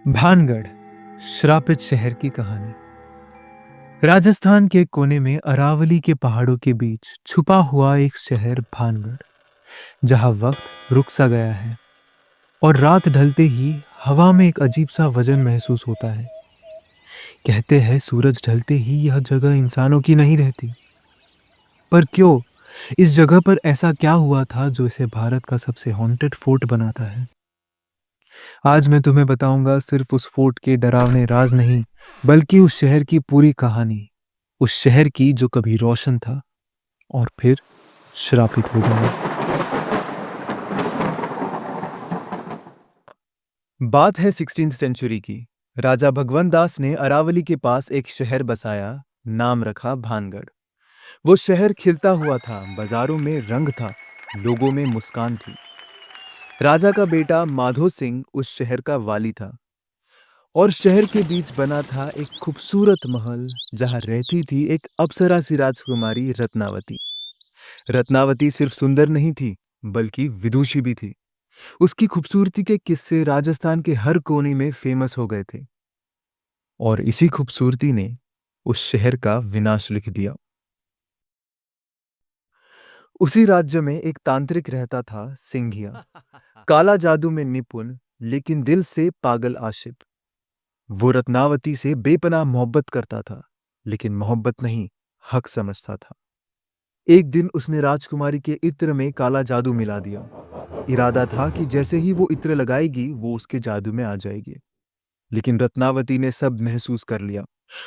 भानगढ़ श्रापित शहर की कहानी। राजस्थान के कोने में अरावली के पहाड़ों के बीच छुपा हुआ एक शहर भानगढ़, जहां वक्त रुक सा गया है और रात ढलते ही हवा में एक अजीब सा वजन महसूस होता है। कहते हैं सूरज ढलते ही यह जगह इंसानों की नहीं रहती। पर क्यों? इस जगह पर ऐसा क्या हुआ था जो इसे भारत का सबसे हॉन्टेड फोर्ट बनाता है? आज मैं तुम्हें बताऊंगा सिर्फ उस फोर्ट के डरावने राज नहीं, बल्कि उस शहर की पूरी कहानी। उस शहर की जो कभी रोशन था और फिर श्रापित हो गया। बात है 16th सेंचुरी की। राजा भगवंत दास ने अरावली के पास एक शहर बसाया, नाम रखा भानगढ़। वो शहर खिलता हुआ था, बाजारों में रंग था, लोगों में मुस्कान थी। राजा का बेटा माधो सिंह उस शहर का वाली था और शहर के बीच बना था एक खूबसूरत महल, जहां रहती थी एक अप्सरा सी राजकुमारी रत्नावती। रत्नावती सिर्फ सुंदर नहीं थी, बल्कि विदुषी भी थी। उसकी खूबसूरती के किस्से राजस्थान के हर कोने में फेमस हो गए थे और इसी खूबसूरती ने उस शहर का विनाश लिख दिया। उसी राज्य में एक तांत्रिक रहता था, सिंघिया। काला जादू में निपुण, लेकिन दिल से पागल आशिक। वो रत्नावती से बेपनाह मोहब्बत करता था, लेकिन मोहब्बत नहीं, हक समझता था। एक दिन उसने राजकुमारी के इत्र में काला जादू मिला दिया। इरादा था कि जैसे ही वो इत्र लगाएगी, वो उसके जादू में आ जाएगी। लेकिन रत्नावती ने सब महसूस कर लिया।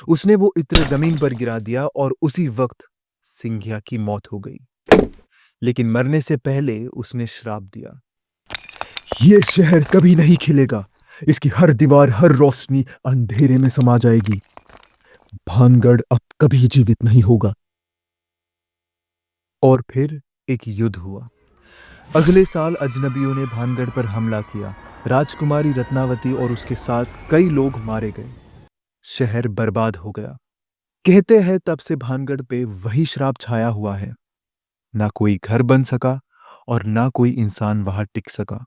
उसने वो इत्र जमीन पर गिरा दिया और उसी वक्त सिंघिया की मौत हो गई। लेकिन मरने से पहले उसने श्राप दिया, ये शहर कभी नहीं खिलेगा। इसकी हर दीवार, हर रोशनी अंधेरे में समा जाएगी। भानगढ़ अब कभी जीवित नहीं होगा। और फिर एक युद्ध हुआ। अगले साल अजनबियों ने भानगढ़ पर हमला किया। राजकुमारी रत्नावती और उसके साथ कई लोग मारे गए। शहर बर्बाद हो गया। कहते हैं तब से भानगढ़ पे वही श्राप छाया हुआ है। ना कोई घर बन सका और ना कोई इंसान वहां टिक सका।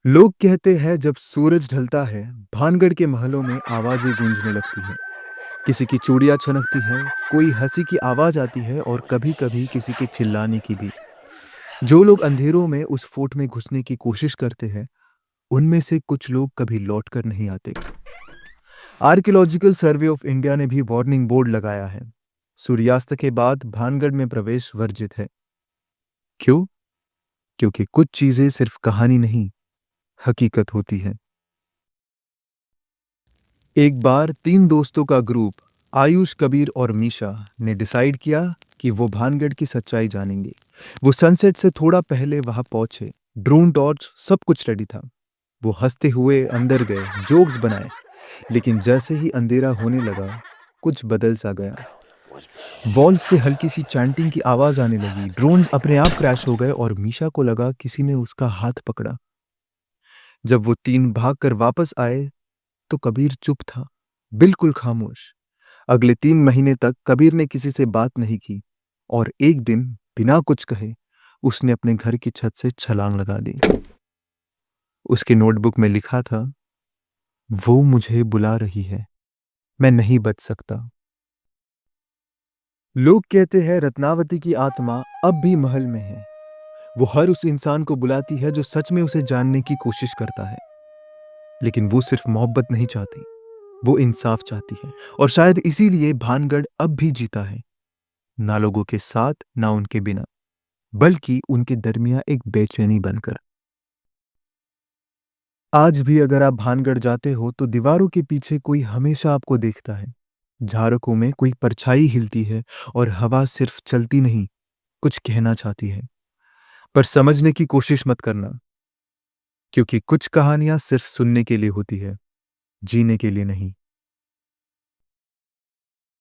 लोग कहते हैं जब सूरज ढलता है, भानगढ़ के महलों में आवाजें गूंजने लगती हैं। किसी की चूड़ियां छनकती हैं, कोई हंसी की आवाज आती है और कभी कभी किसी के चिल्लाने की भी। जो लोग अंधेरों में उस फोर्ट में घुसने की कोशिश करते हैं, उनमें से कुछ लोग कभी लौट कर नहीं आते। आर्कियोलॉजिकल सर्वे ऑफ इंडिया ने भी वार्निंग बोर्ड लगाया है, सूर्यास्त के बाद भानगढ़ में प्रवेश वर्जित है। क्यों? क्योंकि कुछ चीजें सिर्फ कहानी नहीं, हकीकत होती है। एक बार तीन दोस्तों का ग्रुप, आयुष, कबीर और मीशा, ने डिसाइड किया कि वो भानगढ़ की सच्चाई जानेंगे। वो सनसेट से थोड़ा पहले वहां पहुंचे। ड्रोन, टॉर्च, सब कुछ रेडी था। वो हंसते हुए अंदर गए, जोक्स बनाए। लेकिन जैसे ही अंधेरा होने लगा, कुछ बदल सा गया। वॉल से हल्की सी चैंटिंग की आवाज आने लगी। ड्रोन्स अपने आप क्रैश हो गए और मीशा को लगा किसी ने उसका हाथ पकड़ा। जब वो तीन भागकर वापस आए, तो कबीर चुप था, बिल्कुल खामोश। अगले 3 महीने तक कबीर ने किसी से बात नहीं की और एक दिन बिना कुछ कहे उसने अपने घर की छत से छलांग लगा दी। उसके नोटबुक में लिखा था, वो मुझे बुला रही है, मैं नहीं बच सकता। लोग कहते हैं रत्नावती की आत्मा अब भी महल में है। वो हर उस इंसान को बुलाती है जो सच में उसे जानने की कोशिश करता है। लेकिन वो सिर्फ मोहब्बत नहीं चाहती, वो इंसाफ चाहती है। और शायद इसीलिए भानगढ़ अब भी जीता है, ना लोगों के साथ, ना उनके बिना, बल्कि उनके दरमियान एक बेचैनी बनकर। आज भी अगर आप भानगढ़ जाते हो तो दीवारों के पीछे कोई हमेशा आपको देखता है। झाड़कों में कोई परछाई हिलती है और हवा सिर्फ चलती नहीं, कुछ कहना चाहती है। पर समझने की कोशिश मत करना, क्योंकि कुछ कहानियां सिर्फ सुनने के लिए होती है, जीने के लिए नहीं।